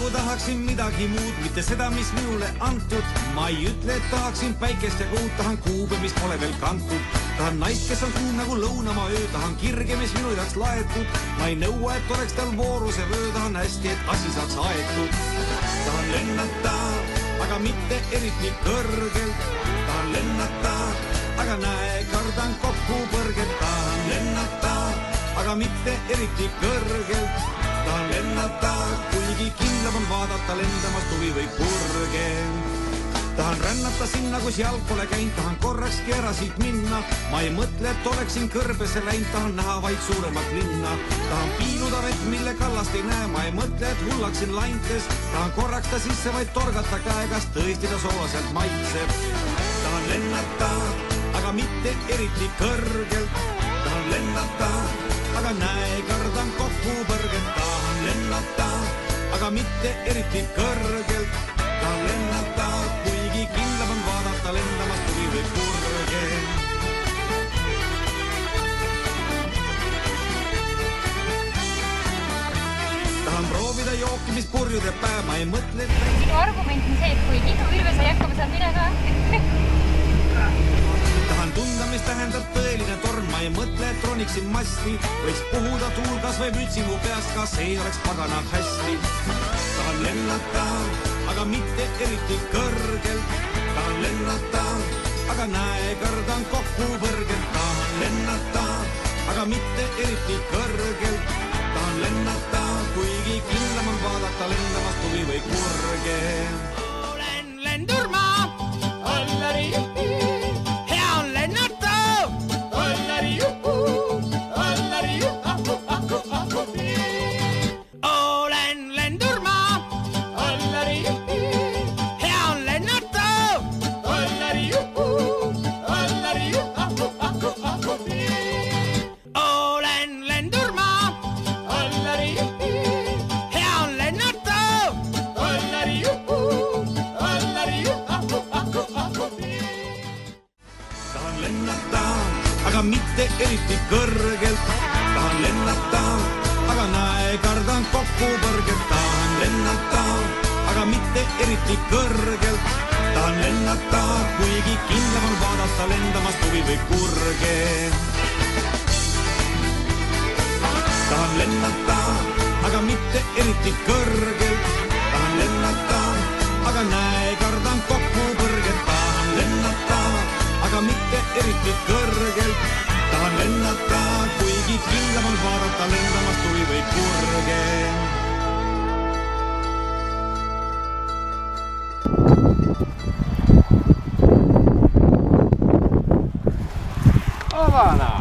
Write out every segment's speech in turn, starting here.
nagu tahaksin midagi muud, mitte seda, mis minule antud. Ma ei ütle, et tahaksin päikest ja kuud, tahan kuube, mis pole veel kantud. Tahan naist, kes on kuum nagu lõunamaa öö, tahan kirge, mis minu jaoks laetud. Ma ei nõua, et oleks tal vooruse vöö, tahan hästi, et asi saaks aetud. Tahan lennata, aga mitte eriti kõrgelt. Tahan lennata, aga näe, kardan kokku põrget. Tahan lennata, aga mitte eriti kõrgelt. Tahan lennata, kuigi kindlam on vaadata lendamas tuvi või purge. Tahan rännata sinna, kus jalg pole käinud, tahan korrakski ära siit minna. Ma ei mõtle, et oleksin kõrbesse läinud, tahan näha vaid suuremat linna. Tahan piiluda vett, mille kallast ei näe, ma ei mõtle, et hullaksin laintes. Tahan korraks ta sisse vaid torgata käe, kas tõesti ta soolaselt maitseb. Tahan lennata, aga mitte eriti kõrgelt. Tahan lennata, aga näe, kardan kokku põrget. Tahan lennata, aga mitte eriti kõrgelt. Tahan lennata, kuigi kindlam on vaadata lendamas tuvi või purge. Tahan proovida jooki, mis purjude päev, ma ei mõtle, et... Sinu argument on see, et kui Kihnu Virve sai hakkama, saab mine ka. Tahan tunda, mis tähendab tõeline torm, ma ei mõtle, et roniksin masti. Võiks puhuda tuul kas või mütsi mu peast, kas ei oleks pagana hästi. Tahan lennata, aga mitte eriti kõrgelt. Tahan lennata, aga näe, kardan kokku põrget. Tahan lennata, aga mitte eriti kõrgelt. Tahan lennata, kuigi kindlam on vaadata lendamas tuvi või purge. Olen lendurmaa, ollari juhu, hea on lennata, ollari juhu, ollari juhu, olen lendurmaa, ollari juhu, hea on lennata, ollari juhu, ollari juhu, olen lendurmaa, ollari juhu, hea on lennata, ollari juhu, ollari juhu. Tahan lennata, aga mitte eriti kõrgelt. Tahan lennata, aga näe, kardan kokku põrget. Tahan lennata, aga mitte eriti kõrgelt. Tahan lennata, kuigi kindlam on vaadata lendamas tuvi või purge. Tahan lennata, aga mitte eriti kõrgelt. Tahan lennata, aga näe, kardan kokku põrget. Tahan lennata, aga mitte eriti kõrgelt. Tahan lennata, kuigi kindlam on vaadata lendamas tuvi või purge. Avana!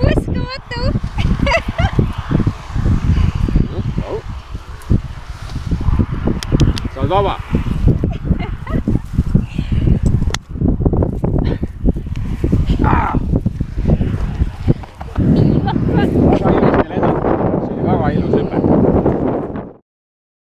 Uskumatu! Sa oled vaba?